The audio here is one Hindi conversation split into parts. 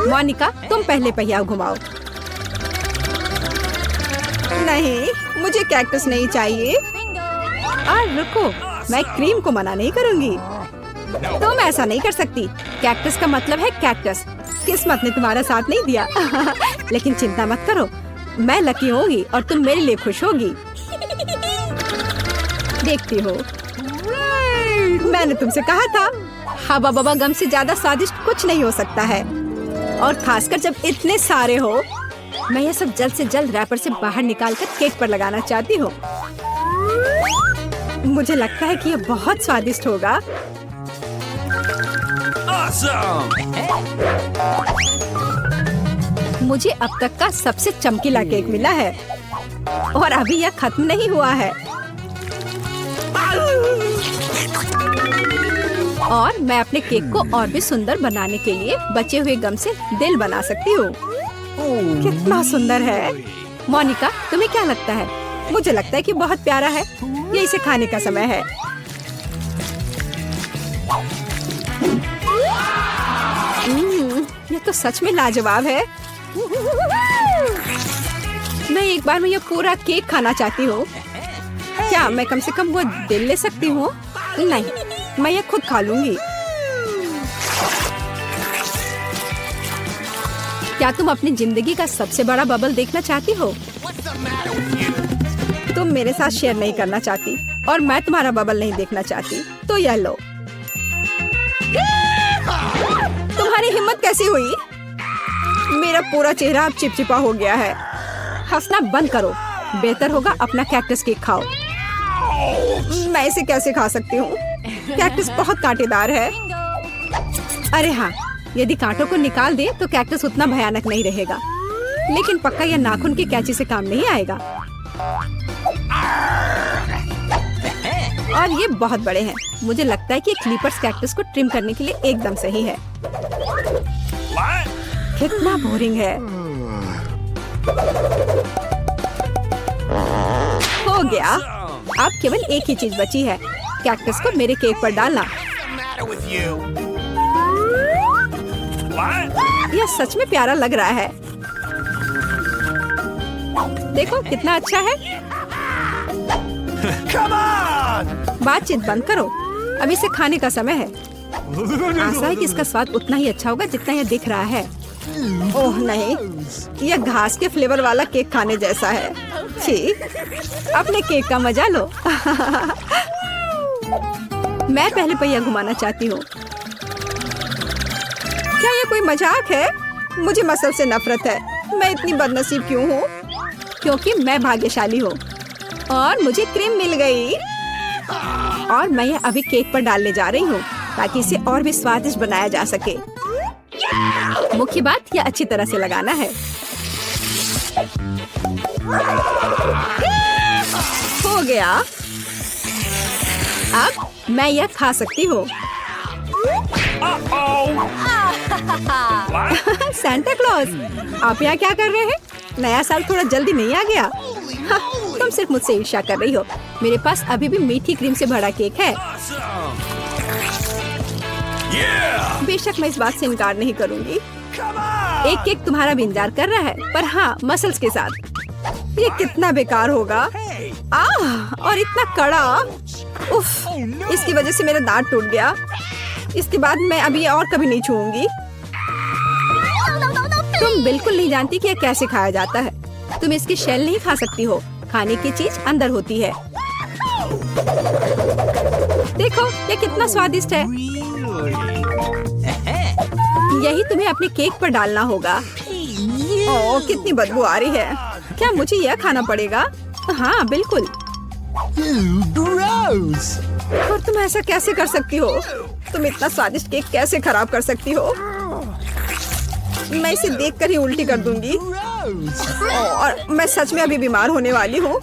मोनिका, तुम पहले पहिया घुमाओ। नहीं, मुझे कैक्टस नहीं चाहिए। रुको, मैं क्रीम को मना नहीं करूंगी। तुम ऐसा नहीं कर सकती। कैक्टस का मतलब है कैक्टस। किस्मत ने तुम्हारा साथ नहीं दिया। लेकिन चिंता मत करो, मैं लकी होगी और तुम मेरे लिए खुश होगी। देखती हो, मैंने तुमसे कहा था, हवा बबा गम से ज्यादा स्वादिष्ट कुछ नहीं हो सकता है। और खासकर जब इतने सारे हो। मैं ये सब जल्द से जल्द रैपर से बाहर निकालकर केक पर लगाना चाहती हूँ। मुझे लगता है कि ये बहुत स्वादिष्ट होगा। मुझे अब तक का सबसे चमकीला केक मिला है और अभी यह खत्म नहीं हुआ है। और मैं अपने केक को और भी सुंदर बनाने के लिए बचे हुए गम से दिल बना सकती हूँ। कितना सुंदर है। मोनिका, तुम्हें क्या लगता है? मुझे लगता है कि बहुत प्यारा है। ये इसे खाने का समय है। ये तो सच में लाजवाब है। मैं एक बार में ये पूरा केक खाना चाहती हूँ। क्या मैं कम से कम वो दिल ले सकती हूँ? नहीं, मैं ये खुद खा लूंगी। क्या तुम अपनी जिंदगी का सबसे बड़ा बबल देखना चाहती हो? तुम मेरे साथ शेयर नहीं करना चाहती और मैं तुम्हारा बबल नहीं देखना चाहती, तो यह लो। तुम्हारी हिम्मत कैसी हुई? मेरा पूरा चेहरा अब चिपचिपा हो गया है। हंसना बंद करो। बेहतर होगा अपना कैक्टस केक खाओ। मैं इसे कैसे खा सकती हूँ? कैक्टस बहुत कांटेदार है। अरे हाँ, यदि कांटों को निकाल दे तो कैक्टस उतना भयानक नहीं रहेगा। लेकिन पक्का यह नाखून की कैंची से काम नहीं आएगा। और ये बहुत बड़े हैं। मुझे लगता है कि क्लिपर्स कैक्टस को ट्रिम करने के लिए एकदम सही है। कितना बोरिंग है। हो गया। अब केवल एक ही चीज बची है, कैक्टस को मेरे केक पर डालना। यह सच में प्यारा लग रहा है। देखो कितना अच्छा है। बातचीत बंद करो, अब इसे खाने का समय है। आशा है कि इसका स्वाद उतना ही अच्छा होगा जितना यह दिख रहा है। ओह नहीं, यह घास के फ्लेवर वाला केक खाने जैसा है। छी, अपने केक का मजा लो। मैं पहले पहिया घुमाना चाहती हूँ। क्या ये कोई मजाक है? मुझे मसल से नफरत है। मैं इतनी बदनसीब क्यों हूँ? क्योंकि मैं भाग्यशाली हूँ और मुझे क्रीम मिल गई। और मैं यह अभी केक पर डालने जा रही हूँ ताकि इसे और भी स्वादिष्ट बनाया जा सके। मुख्य बात यह अच्छी तरह से लगाना है। हो गया। अब मैं यह खा सकती हूँ। सांता क्लॉज, आप यहाँ क्या कर रहे हैं? नया साल थोड़ा जल्दी नहीं आ गया? हाँ, तुम सिर्फ मुझसे ईर्ष्या कर रही हो। मेरे पास अभी भी मीठी क्रीम से भरा केक है। बेशक मैं इस बात से इनकार नहीं करूंगी। एक केक तुम्हारा भी इंतजार कर रहा है, पर हाँ, मसल्स के साथ। ये कितना बेकार होगा। और इतना कड़ा। उफ, इसकी वजह से मेरा दांत टूट गया। इसके बाद मैं अभी और कभी नहीं छूऊंगी। तुम बिल्कुल नहीं जानती कि यह कैसे खाया जाता है। तुम इसकी शेल नहीं खा सकती हो। खाने की चीज अंदर होती है। देखो ये कितना स्वादिष्ट है। यही तुम्हें अपने केक पर डालना होगा। ओह, कितनी बदबू आ रही है। क्या मुझे यह खाना पड़ेगा? हाँ बिल्कुल। और तुम ऐसा कैसे कर सकती हो? तुम इतना स्वादिष्ट केक कैसे खराब कर सकती हो? मैं इसे देखकर ही उल्टी कर दूंगी। और मैं सच में अभी बीमार होने वाली हूँ।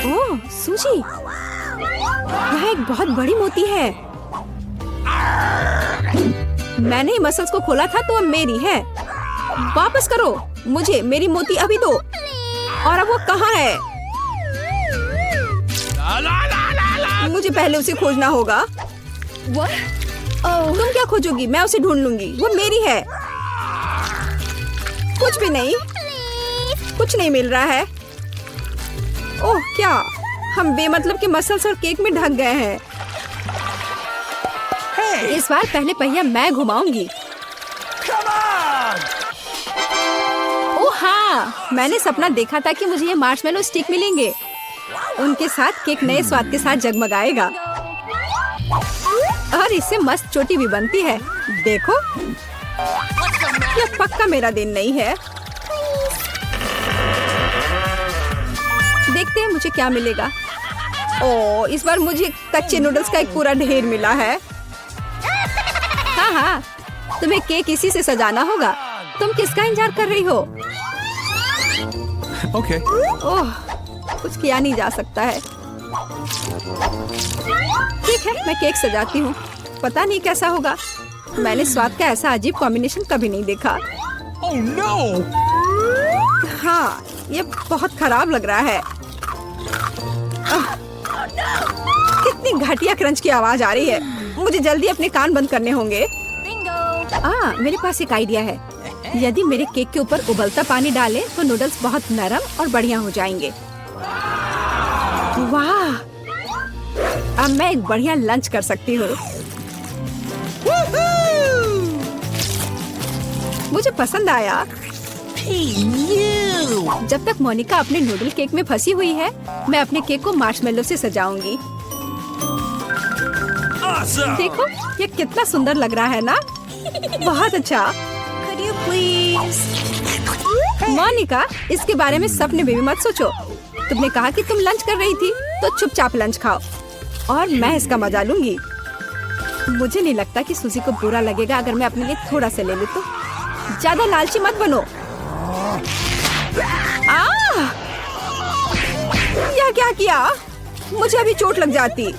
ओह सूजी, यह एक बहुत बड़ी मोती है। मैंने मसल्स को खोला था तो अब मेरी है। वापस करो मुझे मेरी मोती अभी दो। और अब वो कहाँ है? मुझे पहले उसे खोजना होगा। तुम क्या खोजोगी? मैं उसे ढूंढ लूंगी। वो मेरी है। कुछ भी नहीं, कुछ नहीं मिल रहा है। ओह क्या, हम बेमतलब के मसल्स और केक में ढक गए हैं। इस बार पहले पहिया मैं घुमाऊंगी। ओह हाँ, मैंने सपना देखा था कि मुझे ये मार्शमेलो स्टिक मिलेंगे। उनके साथ केक नए स्वाद के साथ जगमगाएगा और इससे मस्त चोटी भी बनती है। देखो, यह पक्का मेरा दिन नहीं है। देखते हैं मुझे क्या मिलेगा। ओह, इस बार मुझे कच्चे नूडल्स का एक पूरा ढेर मिला है। हाँ हाँ, तुम्हें केक इसी से सजाना होगा। तुम किसका इंतजार कर रही हो? Okay. ओह, कुछ किया नहीं जा सकता है। ठीक है, मैं केक सजाती हूँ। पता नहीं कैसा होगा। मैंने स्वाद का ऐसा अजीब कॉम्बिनेशन कभी नहीं देखा। Oh no! हाँ, ये बहुत खराब लग रहा है। कितनी घटिया क्रंच की आवाज आ रही है। मुझे जल्दी अपने कान बंद करने होंगे। मेरे पास एक आइडिया है। यदि मेरे केक के ऊपर उबलता पानी डालें तो नूडल्स बहुत नरम और बढ़िया हो जाएंगे। वाह, अब मैं एक बढ़िया लंच कर सकती हूँ। मुझे पसंद आया। जब तक मोनिका अपने नूडल केक में फंसी हुई है, मैं अपने केक को मार्शमेलो से सजाऊंगी। Awesome! देखो, ये कितना सुंदर लग रहा है ना? बहुत अच्छा। मोनिका, इसके बारे में सपने में भी मत सोचो। तुमने कहा कि तुम लंच कर रही थी, तो चुपचाप लंच खाओ और मैं इसका मजा लूंगी। मुझे नहीं लगता कि सूजी को बुरा लगेगा अगर मैं अपने लिए थोड़ा सा ले लूं तो। ज्यादा लालची मत बनो। यह क्या किया? मुझे अभी चोट लग जाती।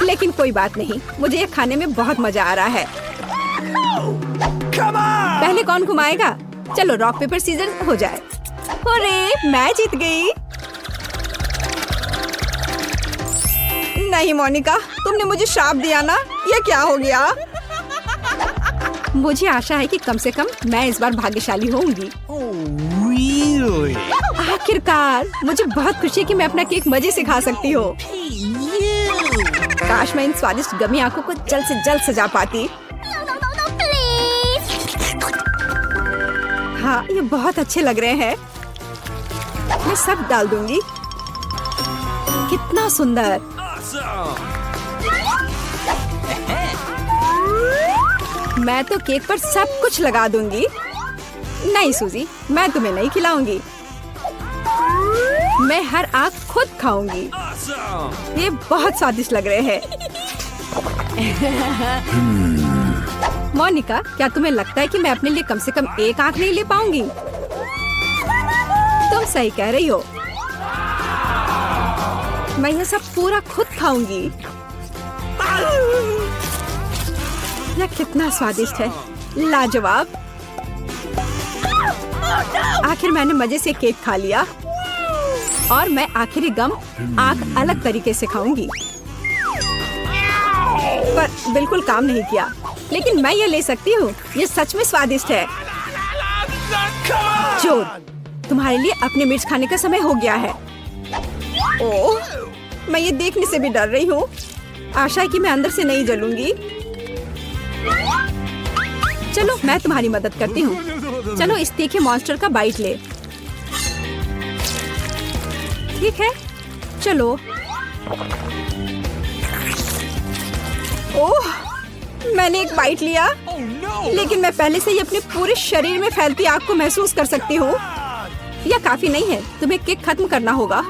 लेकिन कोई बात नहीं, मुझे ये खाने में बहुत मजा आ रहा है। पहले कौन घुमाएगा? चलो रॉक पेपर सीजर हो जाए। अरे, मैं जीत गई। नहीं मोनिका, तुमने मुझे श्राप दिया ना। ये क्या हो गया? मुझे आशा है कि कम से कम मैं इस बार भाग्यशाली होंगी। Oh really? आखिरकार, मुझे बहुत खुशी है कि मैं अपना केक मजे से खा सकती हूँ। काश मैं इन स्वादिष्ट गमी आंखों को जल्द से जल्द सजा पाती। हाँ, ये बहुत अच्छे लग रहे हैं। मैं सब डाल दूंगी। कितना सुंदर। Awesome! मैं तो केक पर सब कुछ लगा दूंगी। नहीं सूजी, मैं तुम्हें नहीं खिलाऊंगी। मैं हर आंख खुद खाऊंगी। Awesome! ये बहुत स्वादिष्ट लग रहे हैं। मोनिका, क्या तुम्हें लगता है कि मैं अपने लिए कम से कम एक आंख नहीं ले पाऊंगी? तुम सही कह रही हो। मैं ये सब पूरा खुद खाऊंगी। यह कितना स्वादिष्ट है, लाजवाब। आखिर मैंने मजे से केक खा लिया और मैं आखिरी गम आंख अलग तरीके से खाऊंगी। पर बिल्कुल काम नहीं किया। लेकिन मैं ये ले सकती हूँ। ये सच में स्वादिष्ट है। जोर, तुम्हारे लिए अपने मिर्च खाने का समय हो गया है। ओह, मैं ये देखने से भी डर रही हूँ। आशा है कि मैं अंदर से नहीं जलूंगी। चलो, मैं तुम्हारी मदद करती हूँ। चलो, इस तीखे मॉन्स्टर का बाइट ले। ठीक है, चलो। ओह, मैंने एक बाइट लिया। Oh no! लेकिन मैं पहले से ही अपने पूरे शरीर में फैलती आग को महसूस कर सकती हूँ। यह काफी नहीं है, तुम्हें केक खत्म करना होगा।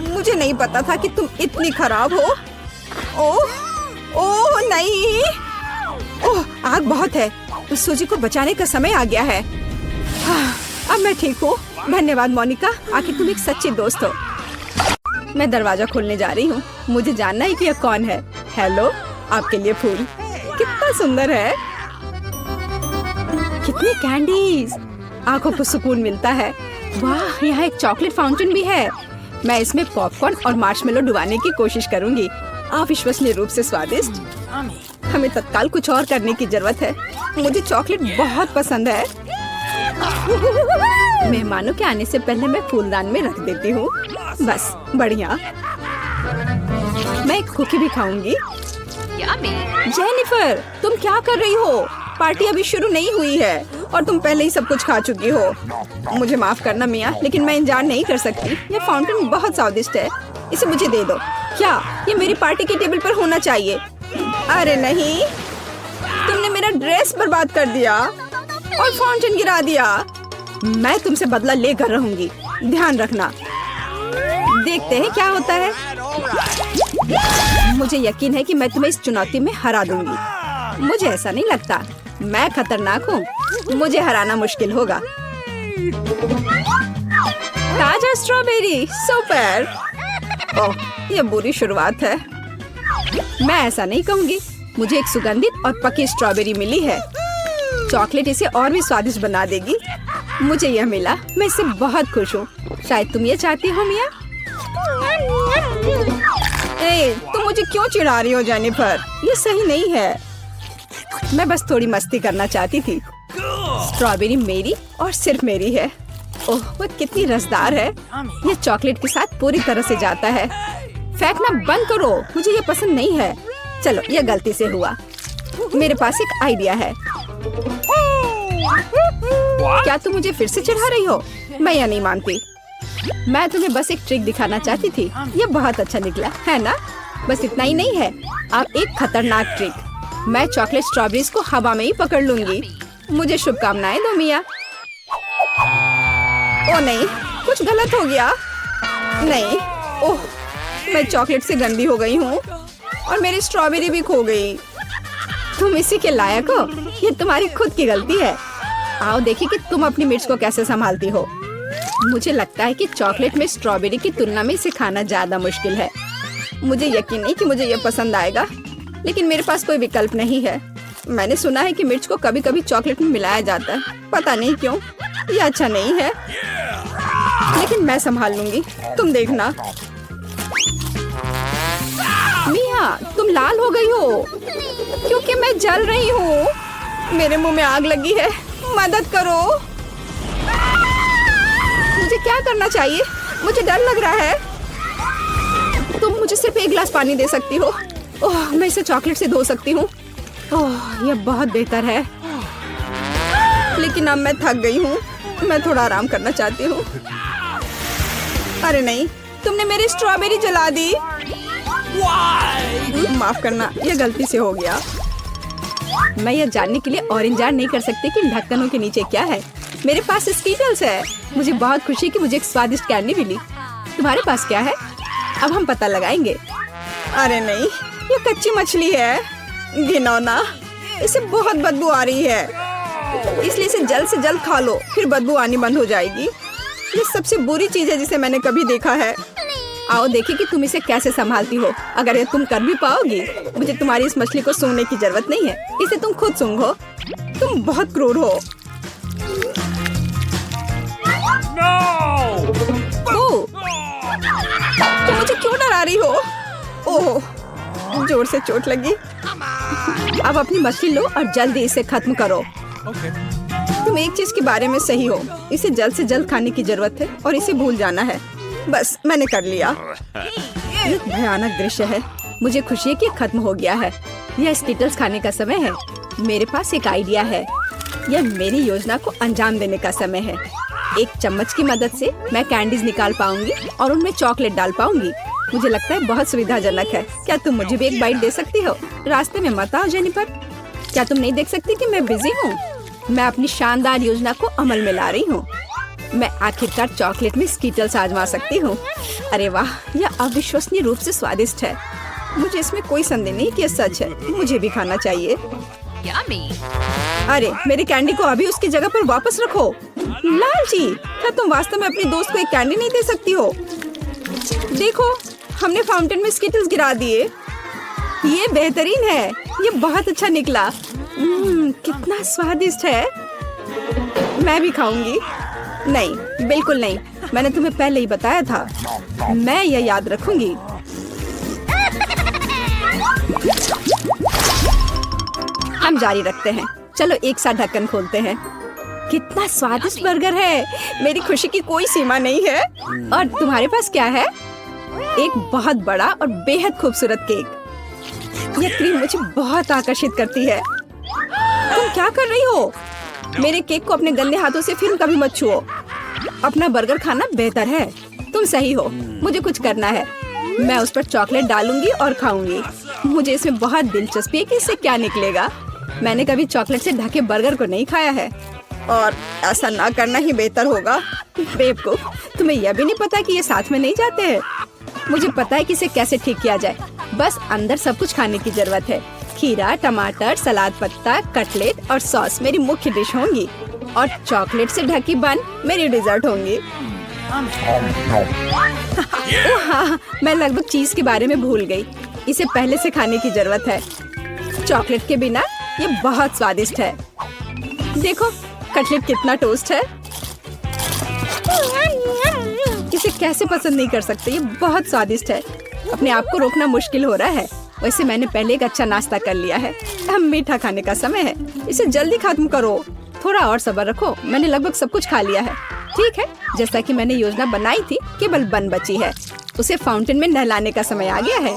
मुझे नहीं पता था कि तुम इतनी खराब हो। ओह, ओह नहीं। ओह, आग बहुत है। उस सूजी को बचाने का समय आ गया है। अब मैं ठीक हूँ। धन्यवाद मोनिका, आखिर तुम एक सच्ची दोस्त हो। मैं दरवाजा खोलने जा रही हूँ। मुझे जानना है कि यह कौन है। हेलो, आपके लिए फूल। कितना सुंदर है। कितनी कैंडीज, आंखों को सुकून मिलता है। वाह, यहाँ एक चॉकलेट फाउंटेन भी है। मैं इसमें पॉपकॉर्न और मार्शमेलो डुबाने की कोशिश करूंगी। अविश्वसनीय रूप से स्वादिष्ट। हमें तत्काल कुछ और करने की जरूरत है। मुझे चॉकलेट बहुत पसंद है। मेहमानों के आने से पहले मैं फूलदान में रख देती हूँ। बस बढ़िया। मैं एक कुकी भी खाऊंगी। जेनिफर, तुम क्या कर रही हो? पार्टी अभी शुरू नहीं हुई है और तुम पहले ही सब कुछ खा चुकी हो। मुझे माफ करना मिया, लेकिन मैं इंतजार नहीं कर सकती। ये फाउंटेन बहुत स्वादिष्ट है, इसे मुझे दे दो। क्या ये मेरी पार्टी के टेबल पर होना चाहिए? अरे नहीं, तुमने मेरा ड्रेस बर्बाद कर दिया और फाउंटेन गिरा दिया। मैं तुमसे बदला लेकर रहूंगी, ध्यान रखना। देखते हैं क्या होता है। मुझे यकीन है कि मैं तुम्हें इस चुनौती में हरा दूंगी। मुझे ऐसा नहीं लगता, मैं खतरनाक हूँ, मुझे हराना मुश्किल होगा। ताजा स्ट्रॉबेरी, सुपर। ओह, ये बुरी शुरुआत है। मैं ऐसा नहीं कहूँगी। मुझे एक सुगंधित और पकी स्ट्रॉबेरी मिली है। चॉकलेट इसे और भी स्वादिष्ट बना देगी। मुझे यह मिला, मैं इससे बहुत खुश हूँ। शायद तुम ये चाहती हो मिया। तुम मुझे क्यों चिढ़ा रही हो जेनिफर? ये सही नहीं है। मैं बस थोड़ी मस्ती करना चाहती थी। स्ट्रॉबेरी मेरी और सिर्फ मेरी है। ओह, वो कितनी रसदार है। ये चॉकलेट के साथ पूरी तरह से जाता है। फेंकना बंद करो, मुझे ये पसंद नहीं है। चलो, ये गलती से हुआ। मेरे पास एक आइडिया है। क्या तुम मुझे फिर से चिढ़ा रही हो? मैं यह नहीं मानती। मैं तुम्हें बस एक ट्रिक दिखाना चाहती थी। ये बहुत अच्छा निकला, है ना? बस इतना ही नहीं है, अब एक खतरनाक ट्रिक। मैं चॉकलेट स्ट्रॉबेरीज को हवा में ही पकड़ लूंगी। मुझे शुभकामनाएं दो मिया। ओ नहीं, कुछ गलत हो गया। नहीं, ओह, मैं चॉकलेट से गंदी हो गई हूँ और मेरी स्ट्रॉबेरी भी खो गई। तुम इसी के लायक हो। ये तुम्हारी खुद की गलती है। आओ देखिए कि तुम अपनी मिर्च को कैसे संभालती हो। मुझे लगता है कि चॉकलेट में स्ट्रॉबेरी की तुलना में इसे खाना ज्यादा मुश्किल है। मुझे यकीन नहीं कि मुझे ये पसंद आएगा, लेकिन मेरे पास कोई विकल्प नहीं है। मैंने सुना है कि मिर्च को कभी कभी चॉकलेट में मिलाया जाता है, पता नहीं क्यों। ये अच्छा नहीं है, लेकिन मैं संभाल लूंगी, तुम देखना। मिया, तुम लाल हो गई हो क्योंकि मैं जल रही हूँ। मेरे मुंह में आग लगी है, मदद करो। मुझे क्या करना चाहिए? मुझे डर लग रहा है। तुम मुझे सिर्फ एक गिलास पानी दे सकती हो। ओह, मैं इसे चॉकलेट से धो सकती हूँ। ओह, यह बहुत बेहतर है, लेकिन अब मैं थक गई हूँ। मैं थोड़ा आराम करना चाहती हूँ। अरे नहीं, तुमने मेरी स्ट्रॉबेरी जला दी। माफ करना, यह गलती से हो गया। मैं यह जानने के लिए और इंतजार नहीं कर सकती कि इन ढक्कनों के नीचे क्या है। मेरे पास स्कीटल्स है। मुझे बहुत खुशी कि मुझे एक स्वादिष्ट कैंडी मिली। तुम्हारे पास क्या है? अब हम पता लगाएंगे। अरे नहीं, ये कच्ची मछली है। घिनौना, इसे बहुत बदबू आ रही है, इसलिए इसे जल्द से जल्द खा लो, फिर बदबू आनी बंद हो जाएगी। ये सबसे बुरी चीज है जिसे मैंने कभी देखा है। आओ देखिए कि तुम इसे कैसे संभालती हो। अगर ये तुम कर भी पाओगी, मुझे तुम्हारी इस मछली को सूंघने की जरूरत नहीं है, इसे तुम खुद सूंघो। तुम बहुत क्रूर हो। ओह, तुम मुझे क्यों डरा रही हो? ओह, जोर से चोट लगी। अब अपनी मछली लो और जल्दी इसे खत्म करो। तुम एक चीज के बारे में सही हो, इसे जल्द से जल्द खाने की जरूरत है और इसे भूल जाना है। बस मैंने कर लिया। ये भयानक दृश्य है। मुझे खुशी है कि खत्म हो गया है। यह स्कीटल्स खाने का समय है। मेरे पास एक आइडिया है। यह मेरी योजना को अंजाम देने का समय है। एक चम्मच की मदद से मैं कैंडीज निकाल पाऊंगी और उनमें चॉकलेट डाल पाऊंगी। मुझे लगता है बहुत सुविधाजनक है। क्या तुम मुझे भी एक बाइट दे सकती हो? रास्ते में मत आओ जेनिफर। क्या तुम नहीं देख सकती कि मैं बिजी हूँ? मैं अपनी शानदार योजना को अमल में ला रही हूँ। मैं आखिरकार चॉकलेट में स्कीटल्स आजमा सकती हूँ। अरे वाह, यह अविश्वसनीय रूप से स्वादिष्ट है। मुझे इसमें कोई संदेह नहीं कि यह सच है। मुझे भी खाना चाहिए। अरे, मेरी कैंडी को अभी उसकी जगह पर वापस रखो। लालची, क्या तुम वास्तव में अपनी दोस्त को एक कैंडी नहीं दे सकती हो? देखो, हमने फाउंटेन में स्कीटल्स गिरा दिए। ये बेहतरीन है। ये बहुत अच्छा निकला। कितना स्वादिष्ट है। मैं भी खाऊंगी। नहीं, बिल्कुल नहीं। मैंने तुम्हें पहले ही बताया था। मैं यह याद रखूंगी। हम जारी रखते हैं। चलो एक साथ ढक्कन खोलते हैं। कितना स्वादिष्ट बर्गर है। मेरी खुशी की कोई सीमा नहीं है। और तुम्हारे पास क्या है? एक बहुत बड़ा और बेहद खूबसूरत केक। यह क्रीम मुझे बहुत आकर्षित करती है। तुम क्या कर रही हो? मेरे केक को अपने गंदे हाथों से फिर कभी मत छुओ। अपना बर्गर खाना बेहतर है। तुम सही हो, मुझे कुछ करना है। मैं उस पर चॉकलेट डालूंगी और खाऊंगी। मुझे इसमें बहुत दिलचस्पी है कि इससे क्या निकलेगा। मैंने कभी चॉकलेट से ढके बर्गर को नहीं खाया है और ऐसा ना करना ही बेहतर होगा। बेवकूफ, तुम्हें यह भी नहीं पता कि ये साथ में नहीं जाते हैं। मुझे पता है कि इसे कैसे ठीक किया जाए। बस अंदर सब कुछ खाने की जरूरत है। खीरा, टमाटर, सलाद पत्ता, कटलेट और सॉस मेरी मुख्य डिश होंगी और चॉकलेट से ढकी बन मेरी डिजर्ट होंगी। हाँ, मैं लगभग चीज के बारे में भूल गई। इसे पहले से खाने की जरूरत है। चॉकलेट के बिना ये बहुत स्वादिष्ट है। देखो कटलेट कितना टोस्ट है। इसे कैसे पसंद नहीं कर सकते, ये बहुत स्वादिष्ट है। अपने आप को रोकना मुश्किल हो रहा है। वैसे मैंने पहले एक अच्छा नाश्ता कर लिया है। अब मीठा खाने का समय है। इसे जल्दी खत्म करो। थोड़ा और सब्र रखो, मैंने लगभग सब कुछ खा लिया है। ठीक है, जैसा कि मैंने योजना बनाई थी, केवल बन बची है। उसे फाउंटेन में नहलाने का समय आ गया है।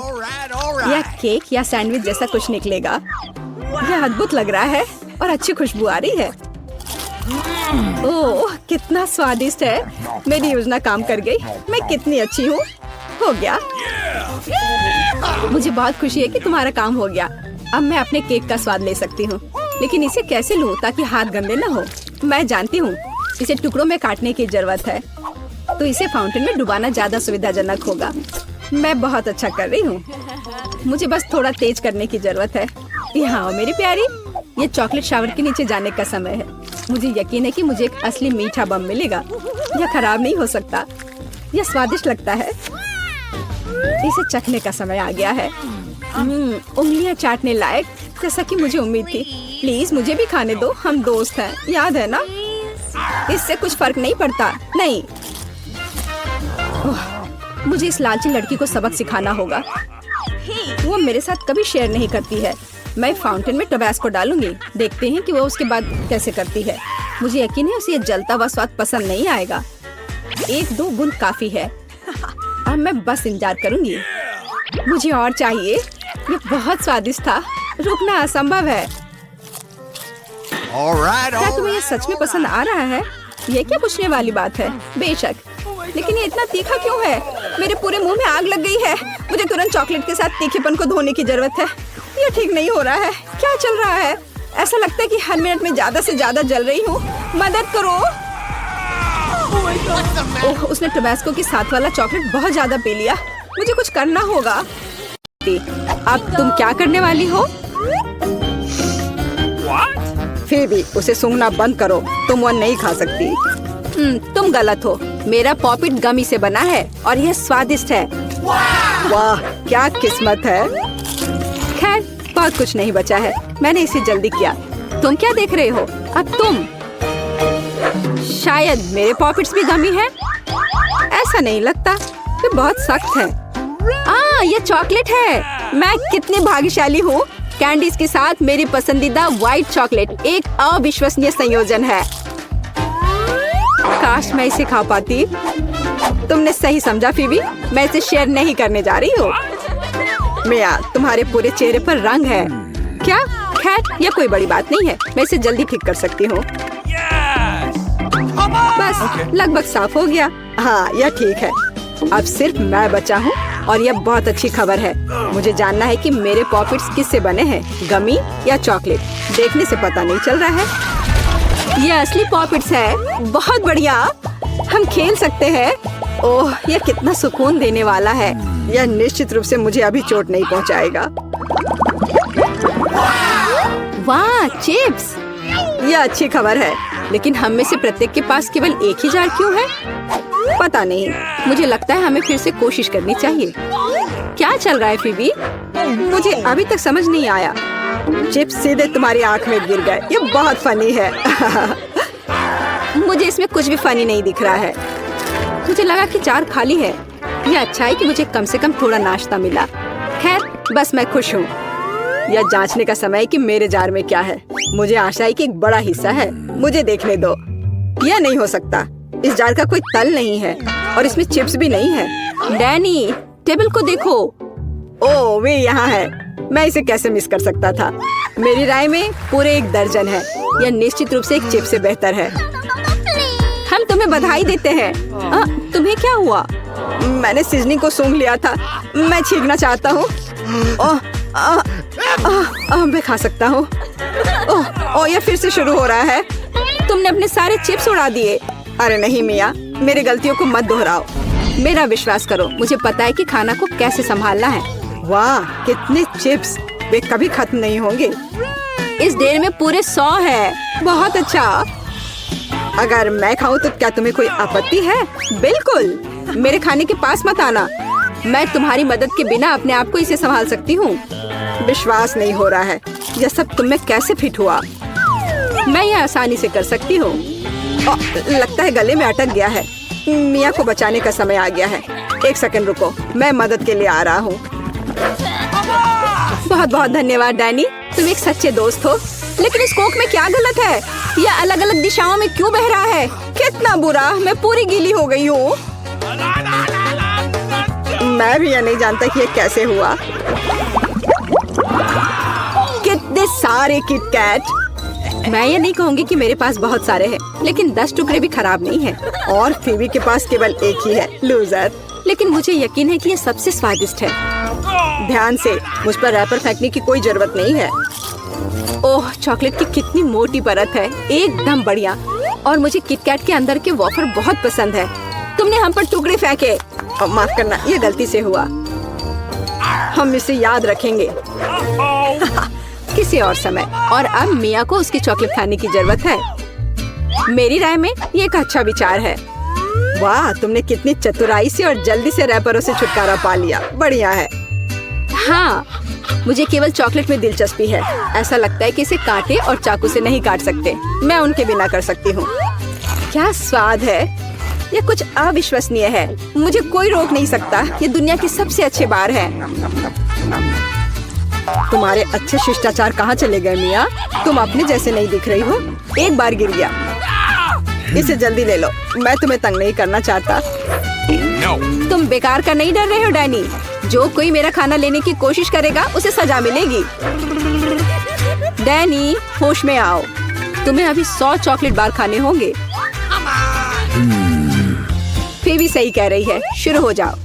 यह केक या सैंडविच जैसा कुछ निकलेगा। यह अद्भुत लग रहा है और अच्छी खुशबू आ रही है। ओह, कितना स्वादिष्ट है। मेरी योजना काम कर गई। मैं कितनी अच्छी हूँ। हो गया। मुझे बहुत खुशी है कि तुम्हारा काम हो गया। अब मैं अपने केक का स्वाद ले सकती हूँ, लेकिन इसे कैसे लूँ ताकि हाथ गंदे न हो। मैं जानती हूँ, इसे टुकड़ों में काटने की जरूरत है, तो इसे फाउंटेन में डुबाना ज्यादा सुविधाजनक होगा। मैं बहुत अच्छा कर रही हूँ। मुझे बस थोड़ा तेज करने की जरूरत है। यहाँ आओ मेरी प्यारी। ये चॉकलेट शावर के नीचे जाने का समय है। मुझे यकीन है कि मुझे एक असली मीठा बम मिलेगा। यह खराब नहीं हो सकता। यह स्वादिष्ट लगता है। इसे चखने का समय आ गया है। उंगलियां चाटने लायक, जैसा कि मुझे उम्मीद थी। प्लीज मुझे भी खाने दो, हम दोस्त हैं, याद है ना? इससे कुछ फर्क नहीं पड़ता। नहीं, मुझे इस लालची लड़की को सबक सिखाना होगा। वो मेरे साथ कभी शेयर नहीं करती है। मैं फाउंटेन में टबास्को डालूंगी। देखते हैं कि वो उसके बाद कैसे करती है। मुझे यकीन है उसे ये जलता हुआ स्वाद पसंद नहीं आएगा। 1-2 बूंद काफी है। अब मैं बस इंतजार करूंगी। मुझे और चाहिए। ये बहुत स्वादिष्ट था। रुकना असंभव है। क्या तुम्हें ये सच में पसंद आ रहा है? ये क्या पूछने वाली बात है? बेशक, लेकिन ये इतना तीखा क्यों है? मेरे पूरे मुंह में आग लग गई है। मुझे तुरंत चॉकलेट के साथ तीखेपन को धोने की जरूरत है। ये ठीक नहीं हो रहा है। क्या चल रहा है? ऐसा लगता है कि हर मिनट में ज्यादा से ज्यादा जल रही हूँ। मदद करो। ओह, उसने टबास्को के साथ वाला चॉकलेट बहुत ज्यादा पी लिया। मुझे कुछ करना होगा। अब तुम क्या करने वाली हो? फिर भी उसे सूंघना बंद करो। तुम वो नहीं खा सकती। तुम गलत हो। मेरा पॉपिट गमी से बना है और यह स्वादिष्ट है। वाह, क्या किस्मत है। खैर, बहुत कुछ नहीं बचा है। मैंने इसे जल्दी किया। तुम क्या देख रहे हो? अब तुम। शायद मेरे पॉपिट्स भी गमी है। ऐसा नहीं लगता। ये बहुत सख्त है। ये चॉकलेट है। मैं कितनी भाग्यशाली हूँ। कैंडीज के साथ मेरी पसंदीदा व्हाइट चॉकलेट एक अविश्वसनीय संयोजन है। काश मैं इसे खा पाती। तुमने सही समझा फीबी। मैं इसे शेयर नहीं करने जा रही हूँ। मिया, तुम्हारे पूरे चेहरे पर रंग है। क्या? खैर, यह कोई बड़ी बात नहीं है। मैं इसे जल्दी ठीक कर सकती हूँ। बस लगभग साफ हो गया। हाँ, यह ठीक है। अब सिर्फ मैं बचा हूँ और यह बहुत अच्छी खबर है। मुझे जानना है कि मेरे पॉकेट्स किससे बने हैं, गमी या चॉकलेट। देखने से पता नहीं चल रहा है। यह असली पॉकेट्स है। बहुत बढ़िया, हम खेल सकते हैं। ओह, यह कितना सुकून देने वाला है। यह निश्चित रूप से मुझे अभी चोट नहीं पहुँचाएगा। वाह, चिप्स। यह अच्छी खबर है, लेकिन हम में से प्रत्येक के पास केवल एक ही जार क्यों है? पता नहीं। मुझे लगता है हमें फिर से कोशिश करनी चाहिए। क्या चल रहा है फीबी? मुझे अभी तक समझ नहीं आया। चिप्स सीधे तुम्हारी आंख में गिर गए। ये बहुत फनी है। मुझे इसमें कुछ भी फनी नहीं दिख रहा है। मुझे लगा कि जार खाली है। यह अच्छा है कि मुझे कम से कम थोड़ा नाश्ता मिला। खैर, बस मैं खुश हूँ। यह जांचने का समय है कि मेरे जार में क्या है। मुझे आशा है कि एक बड़ा हिस्सा है। मुझे देखने दो। यह नहीं हो सकता। इस जार का कोई तल नहीं है और इसमें चिप्स भी नहीं है। डैनी, टेबल को देखो। ओह, वे यहाँ है। मैं इसे कैसे मिस कर सकता था? मेरी राय में पूरे 1 दर्जन है। यह निश्चित रूप से एक चिप से बेहतर है। हम तुम्हें बधाई देते हैं। तुम्हें क्या हुआ? मैंने सीजनिंग को सूंघ लिया था। मैं छींकना चाहता हूँ। मैं खा सकता हूँ। ओह, यह फिर से शुरू हो रहा है। तुमने अपने सारे चिप्स उड़ा दिए। अरे नहीं मिया, मेरी गलतियों को मत दोहराओ। मेरा विश्वास करो, मुझे पता है कि खाना को कैसे संभालना है। वाह, कितने चिप्स! वे कभी खत्म नहीं होंगे। इस ढेर में पूरे 100 है। बहुत अच्छा। अगर मैं खाऊं तो क्या तुम्हें कोई आपत्ति है? बिल्कुल। मेरे खाने के पास मत आना। मैं तुम्हारी मदद के बिना अपने आप को इसे संभाल सकती हूँ। विश्वास नहीं हो रहा है। यह सब तुम में कैसे फिट हुआ? मैं यह आसानी से कर सकती हूँ। लगता है गले में अटक गया है। मिया को बचाने का समय आ गया है। 1 सेकंड रुको, मैं मदद के लिए आ रहा हूँ। बहुत बहुत धन्यवाद डैनी, तुम एक सच्चे दोस्त हो। लेकिन इस कोक में क्या गलत है? यह अलग अलग दिशाओं में क्यों बह रहा है? कितना बुरा, मैं पूरी गीली हो गई हूँ। मैं भी यह नहीं जानता कि यह कैसे हुआ। कितने सारे किटकैट! मैं ये नहीं कहूँगी कि मेरे पास बहुत सारे हैं, लेकिन 10 टुकड़े भी खराब नहीं हैं। और फीबी के पास केवल 1 ही है। लूजर। लेकिन मुझे यकीन है कि ये सबसे स्वादिष्ट है। ध्यान से, मुझ पर रैपर फेंकने की कोई जरूरत नहीं है। ओह, चॉकलेट की कितनी मोटी परत है। एकदम बढ़िया। और मुझे किटकैट के अंदर के वॉफर बहुत पसंद है। तुमने हम पर टुकड़े फेंके। माफ करना, ये गलती से हुआ। हम इसे याद रखेंगे किसी और समय। और अब मिया को उसकी चॉकलेट खाने की जरूरत है। मेरी राय में ये एक अच्छा विचार है। वाह, तुमने कितनी चतुराई से और जल्दी से रैपरों से छुटकारा पा लिया। बढ़िया है। हाँ, मुझे केवल चॉकलेट में दिलचस्पी है। ऐसा लगता है कि इसे कांटे और चाकू से नहीं काट सकते। मैं उनके बिना कर सकती हूँ। क्या स्वाद है! ये कुछ अविश्वसनीय है। मुझे कोई रोक नहीं सकता। ये दुनिया की सबसे अच्छे बार है। तुम्हारे अच्छे शिष्टाचार कहाँ चले गए मिया? तुम अपने जैसे नहीं दिख रही हो। एक बार गिर गया। इसे जल्दी ले लो। मैं तुम्हें तंग नहीं करना चाहता। तुम बेकार का नहीं डर रहे हो डैनी? जो कोई मेरा खाना लेने की कोशिश करेगा उसे सजा मिलेगी। डैनी, होश में आओ। तुम्हें अभी 100 चॉकलेट बार खाने होंगे। फीबी सही कह रही है। शुरू हो जाओ।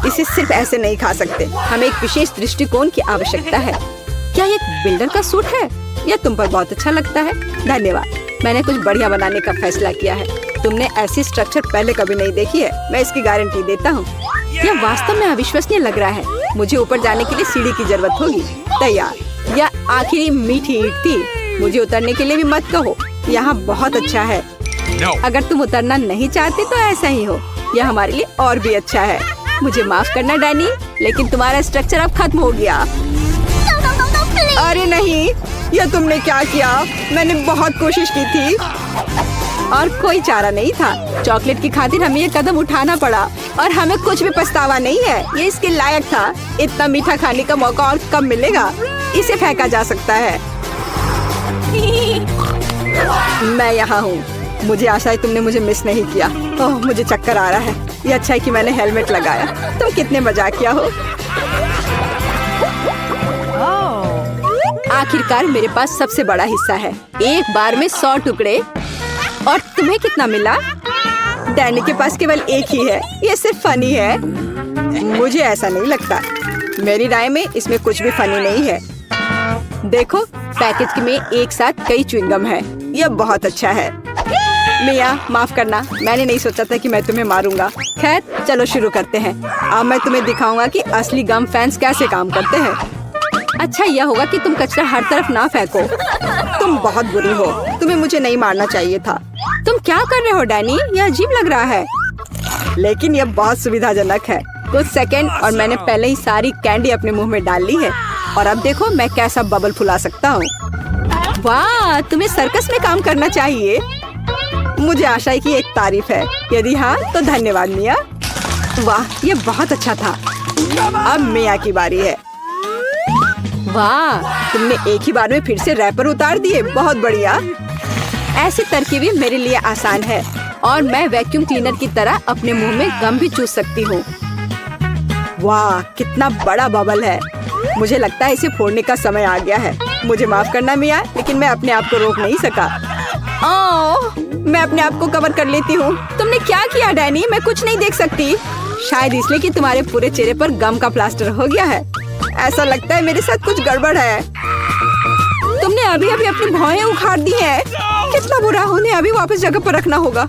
इसे सिर्फ ऐसे नहीं खा सकते। हमें एक विशेष दृष्टिकोण की आवश्यकता है। क्या ये एक बिल्डर का सूट है? यह तुम पर बहुत अच्छा लगता है। धन्यवाद। मैंने कुछ बढ़िया बनाने का फैसला किया है। तुमने ऐसी स्ट्रक्चर पहले कभी नहीं देखी है। मैं इसकी गारंटी देता हूँ। यह वास्तव में अविश्वसनीय लग रहा है। मुझे ऊपर जाने के लिए सीढ़ी की जरूरत होगी। तैयार। यह आखिरी मीठी ईंट थी। मुझे उतरने के लिए भी मत कहो। यहाँ बहुत अच्छा है। अगर तुम उतरना नहीं चाहते तो ऐसा ही हो। यह हमारे लिए और भी अच्छा है। मुझे माफ करना डैनी, लेकिन तुम्हारा स्ट्रक्चर अब खत्म हो गया। अरे नहीं, यह तुमने क्या किया? मैंने बहुत कोशिश की थी और कोई चारा नहीं था। चॉकलेट की खातिर हमें ये कदम उठाना पड़ा और हमें कुछ भी पछतावा नहीं है। ये इसके लायक था। इतना मीठा खाने का मौका और कब मिलेगा? इसे फेंका जा सकता है। मैं यहाँ हूँ। मुझे आशा है तुमने मुझे मिस नहीं किया। ओह, मुझे चक्कर आ रहा है। ये अच्छा है कि मैंने हेलमेट लगाया। तुम कितने मजाकिया हो। आखिरकार मेरे पास सबसे बड़ा हिस्सा है। एक बार में 100 टुकड़े। और तुम्हें कितना मिला? डैनी के पास केवल 1 ही है। ये सिर्फ फनी है। मुझे ऐसा नहीं लगता। मेरी राय में इसमें कुछ भी फनी नहीं है। देखो, पैकेज में एक साथ कई च्युइंगम है। यह बहुत अच्छा है। मिया, माफ करना। मैंने नहीं सोचा था कि मैं तुम्हें मारूंगा। खैर, चलो शुरू करते हैं। अब मैं तुम्हें दिखाऊंगा कि असली गम फैंस कैसे काम करते हैं। अच्छा यह होगा कि तुम कचरा हर तरफ ना फेंको। तुम बहुत बुरी हो। तुम्हें मुझे नहीं मारना चाहिए था। तुम क्या कर रहे हो डैनी? यह अजीब लग रहा है। लेकिन यह बहुत सुविधाजनक है। कुछ सेकंड और मैंने पहले ही सारी कैंडी अपने मुंह में डाल ली है। और अब देखो मैं कैसा बबल फुला सकता हूँ। वाह, तुम्हें सर्कस में काम करना चाहिए। मुझे आशा है कि एक तारीफ है। यदि हाँ तो धन्यवाद मिया। वाह, ये बहुत अच्छा था। अब मिया की बारी है। वाह, तुमने एक ही बार में फिर से रैपर उतार दिए। बहुत बढ़िया। ऐसी तरकीबें मेरे लिए आसान है और मैं वैक्यूम क्लीनर की तरह अपने मुंह में गम भी चूस सकती हूँ। वाह, कितना बड़ा बबल है। मुझे लगता है इसे फोड़ने का समय आ गया है। मुझे माफ करना मिया, लेकिन मैं अपने आप को रोक नहीं सका। ओह, मैं अपने आप को कवर कर लेती हूँ। तुमने क्या किया डैनी? मैं कुछ नहीं देख सकती। शायद इसलिए कि तुम्हारे पूरे चेहरे पर गम का प्लास्टर हो गया है। ऐसा लगता है मेरे साथ कुछ गड़बड़ है। तुमने अभी अभी अपनी भौहें उखाड़ दी हैं। कितना बुरा, उन्हें अभी वापस जगह पर रखना होगा।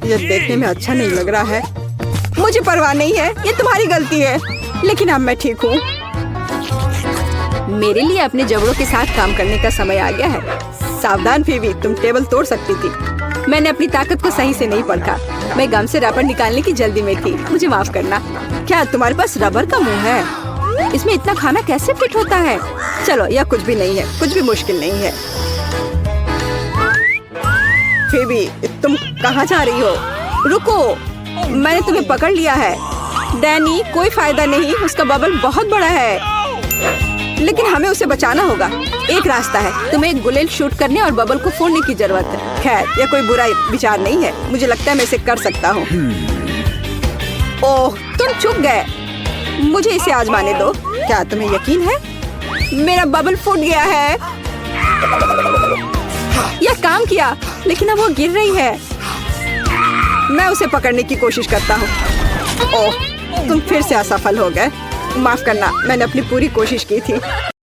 ये देखने में अच्छा नहीं लग रहा है। मुझे परवाह नहीं है, ये तुम्हारी गलती है। लेकिन अब मैं ठीक हूँ। मेरे लिए अपने जबड़ों के साथ काम करने का समय आ गया है। सावधान फीबी, तुम टेबल तोड़ सकती थी। मैंने अपनी ताकत को सही से नहीं परखा। मैं गम से रबर निकालने की जल्दी में थी। मुझे माफ करना। क्या तुम्हारे पास रबर का मुंह है? इसमें इतना खाना कैसे फिट होता है? चलो, यह कुछ भी नहीं है, कुछ भी मुश्किल नहीं है। फीबी, तुम कहाँ जा रही हो? रुको, मैंने तुम्हें पकड़ लिया है। डैनी, कोई फायदा नहीं, उसका बबल बहुत बड़ा है। लेकिन हमें उसे बचाना होगा। एक रास्ता है, तुम्हें एक गुलेल शूट करने और बबल को फोड़ने की जरूरत है। खैर, यह कोई बुरा विचार नहीं है। मुझे लगता है मैं इसे कर सकता हूँ। ओह, तुम चुप गए। मुझे इसे आजमाने दो। क्या तुम्हें यकीन है? मेरा बबल फूट गया है। यह काम किया, लेकिन अब वो गिर रही है। मैं उसे पकड़ने की कोशिश करता हूँ। ओह, तुम फिर से असफल हो गए। माफ करना, मैंने अपनी पूरी कोशिश की थी।